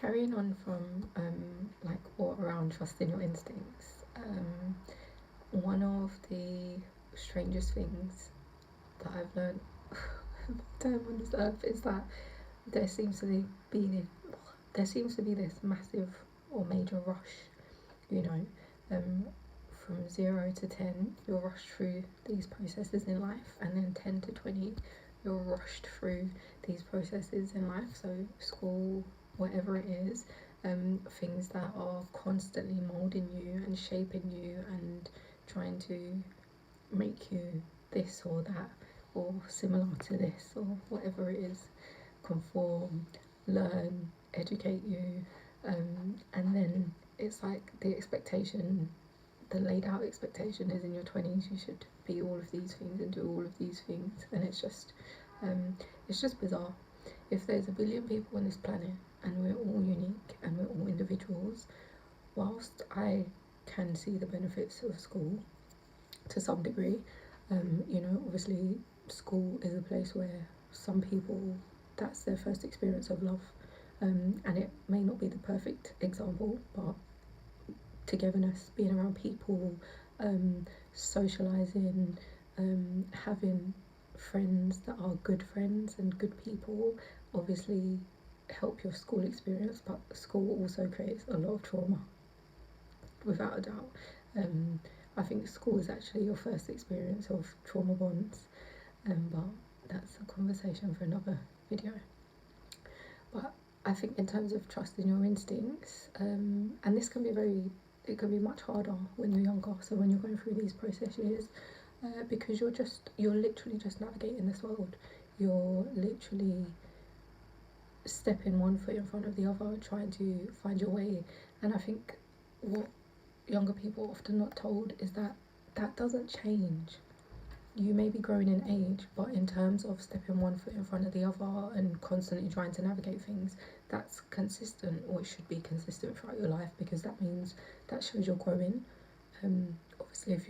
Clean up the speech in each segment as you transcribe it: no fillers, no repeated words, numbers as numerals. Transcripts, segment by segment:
carrying on from like all around trusting your instincts, one of the strangest things that I've learned time on this earth is that there seems to be there seems to be this massive or major rush, you know, from 0 to 10 you're rushed through these processes in life, and then 10 to 20 you're rushed through these processes in life. So school, whatever it is, things that are constantly molding you and shaping you and trying to make you this or that or similar to this or whatever it is, conform, learn, educate you, and then it's like the expectation, the laid out expectation is in your 20s you should be all of these things and do all of these things, and it's just bizarre. If there's a billion people on this planet and we're all unique and we're all individuals, whilst I can see the benefits of school to some degree, you know, obviously school is a place where some people, that's their first experience of love, and it may not be the perfect example, but togetherness, being around people, socializing, having friends that are good friends and good people obviously help your school experience, but school also creates a lot of trauma, without a doubt. I think school is actually your first experience of trauma bonds, but that's a conversation for another video. But I think in terms of trusting your instincts, and this can be it can be much harder when you're younger, so when you're going through these process years, because you're literally just navigating this world. You're literally stepping one foot in front of the other, trying to find your way. And I think what younger people often not told is that that doesn't change. You may be growing in age, but in terms of stepping one foot in front of the other and constantly trying to navigate things, that's consistent, or it should be consistent throughout your life, because that means that shows you're growing. Obviously, if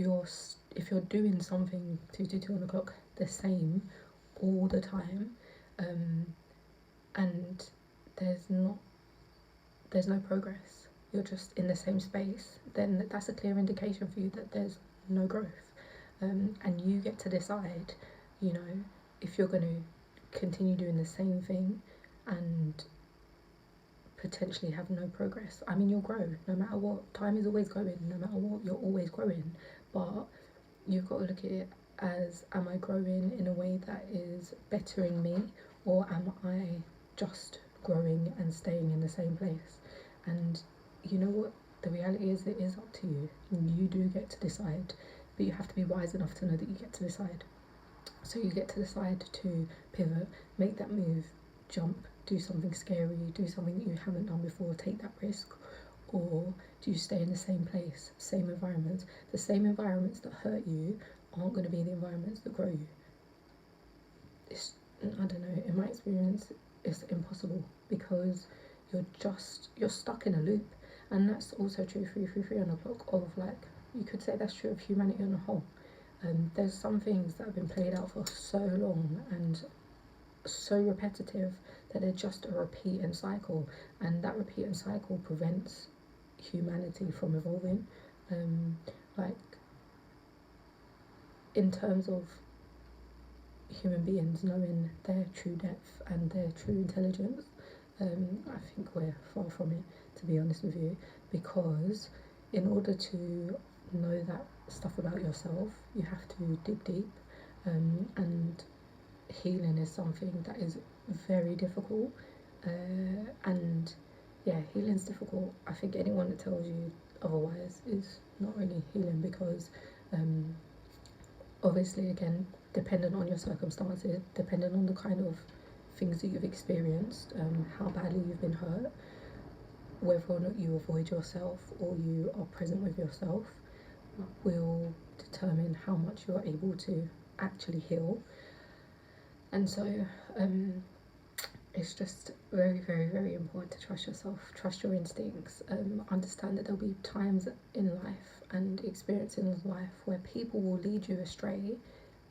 you're doing something 2 on the clock the same all the time, and there's no progress, you're just in the same space, then that's a clear indication for you that there's no growth. And you get to decide, you know, if you're going to continue doing the same thing and potentially have no progress. I mean, you'll grow no matter what. Time is always going, no matter what, you're always growing. But you've got to look at it as, am I growing in a way that is bettering me, or am I just growing and staying in the same place? And you know what? The reality is, it is up to you. You do get to decide, but you have to be wise enough to know that you get to decide. So you get to decide to pivot, make that move, jump, do something scary, do something that you haven't done before, take that risk, or do you stay in the same place, same environments? The same environments that hurt you aren't going to be the environments that grow you. I don't know, in my experience, it's impossible, because you're stuck in a loop. And that's also true 333 on the block of, like, you could say that's true of humanity on the whole. There's some things that have been played out for so long and so repetitive that they're just a repeating cycle, and that repeating cycle prevents humanity from evolving. Like, in terms of human beings knowing their true depth and their true intelligence, I think we're far from it, to be honest with you, because in order to know that stuff about yourself, you have to dig deep, and healing is something that is very difficult, and yeah, healing's difficult. I think anyone that tells you otherwise is not really healing, because obviously, again, dependent on your circumstances, dependent on the kind of things that you've experienced, how badly you've been hurt, whether or not you avoid yourself or you are present with yourself, will determine how much you're able to actually heal. And so it's just very, very, very important to trust yourself, trust your instincts, understand that there'll be times in life and experiences in life where people will lead you astray.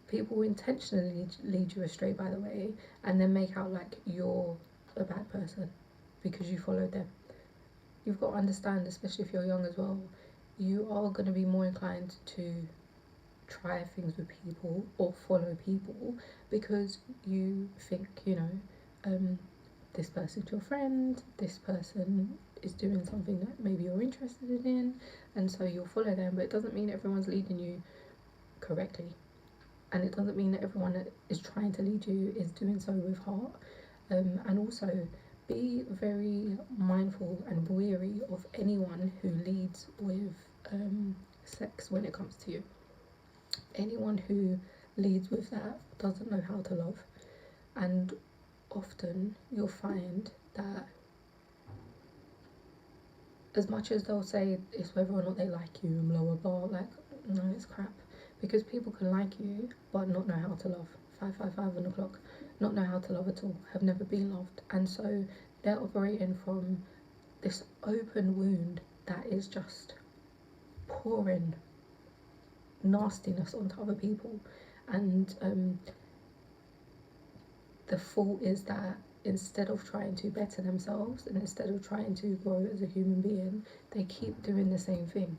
People will intentionally lead you astray, by the way, and then make out like you're a bad person. because you followed them. You've got to understand, especially if you're young as well, you are going to be more inclined to try things with people or follow people because you think, this person's your friend, this person is doing something that maybe you're interested in, and so you'll follow them. But it doesn't mean everyone's leading you correctly, and it doesn't mean that everyone that is trying to lead you is doing so with heart. And also, be very mindful and wary of anyone who leads with sex when it comes to you. Anyone who leads with that doesn't know how to love, and often you'll find that as much as they'll say it's whether or not they like you and blah blah blah, like, no, it's crap, because people can like you but not know how to love. 555 on the clock. Not know how to love at all, have never been loved, and so they're operating from this open wound that is just pouring nastiness onto other people. And the fault is that instead of trying to better themselves and instead of trying to grow as a human being, they keep doing the same thing.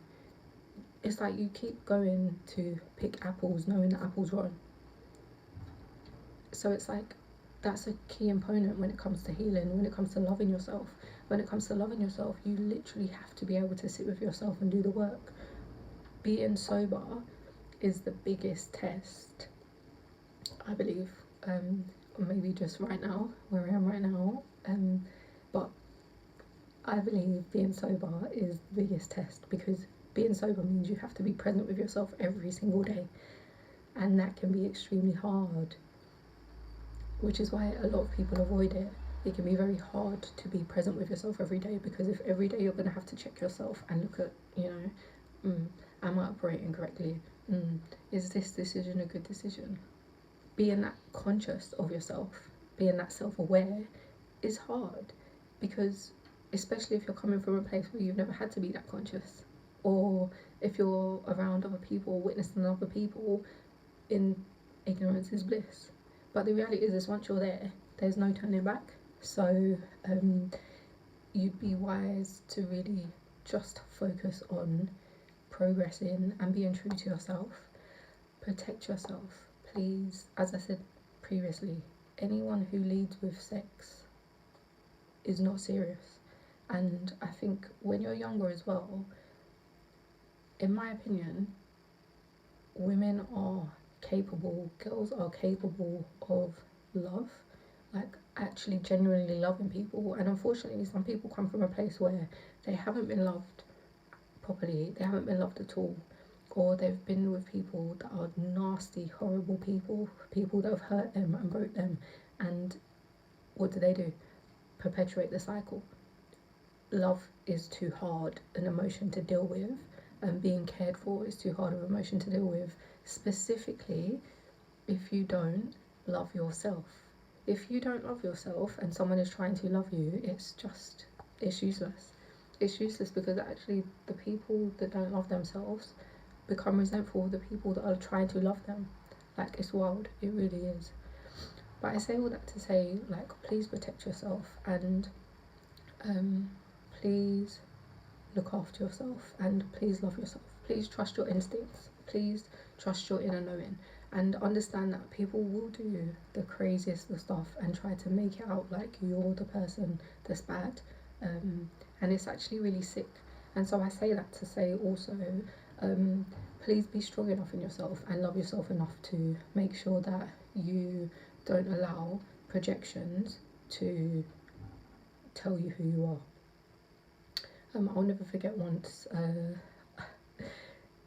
It's like you keep going to pick apples knowing that apples rotten. So it's like, that's a key component when it comes to healing, when it comes to loving yourself. When it comes to loving yourself, you literally have to be able to sit with yourself and do the work. Being sober is the biggest test, I believe. Maybe just right now, where I am right now, but I believe being sober is the biggest test, because being sober means you have to be present with yourself every single day, and that can be extremely hard, which is why a lot of people avoid it. It can be very hard to be present with yourself every day, because if every day you're going to have to check yourself and look at, am I operating correctly? Is this decision a good decision? Being that conscious of yourself, being that self-aware is hard, because especially if you're coming from a place where you've never had to be that conscious, or if you're around other people, witnessing other people, in ignorance is bliss. But the reality is once you're there, there's no turning back. So you'd be wise to really just focus on progressing and being true to yourself. Protect yourself, please. As I said previously, anyone who leads with sex is not serious. And I think when you're younger as well, in my opinion, women are capable, girls are capable of love, like actually genuinely loving people. And unfortunately, some people come from a place where they haven't been loved properly, they haven't been loved at all, or they've been with people that are nasty, horrible people that have hurt them and broke them, and what do? Perpetuate the cycle. Love is too hard an emotion to deal with, and being cared for is too hard of an emotion to deal with, specifically if you don't love yourself. If you don't love yourself and someone is trying to love you, it's useless. It's useless, because actually the people that don't love themselves become resentful of the people that are trying to love them. Like, it's wild, it really is. But I say all that to say, like, please protect yourself, and please look after yourself, and please love yourself. Please trust your instincts. Please trust your inner knowing, and understand that people will do the craziest of stuff and try to make it out like you're the person that's bad, and it's actually really sick. And so I say that to say also, please be strong enough in yourself and love yourself enough to make sure that you don't allow projections to tell you who you are. I'll never forget once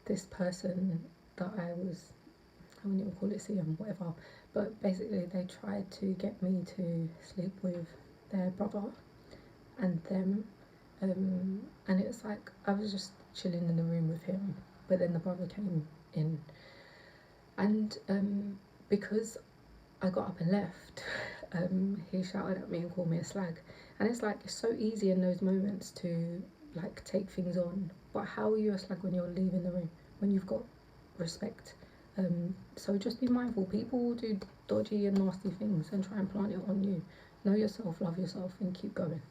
this person that I wouldn't even call it CM, whatever, but basically they tried to get me to sleep with their brother and them, and it's like I was just chilling in the room with him, but then the brother came in, and because I got up and left, he shouted at me and called me a slag. And it's like, it's so easy in those moments to like take things on, but how are you a slag when you're leaving the room, when you've got respect? So just be mindful. People will do dodgy and nasty things and try and plant it on you. Know yourself, love yourself, and keep going.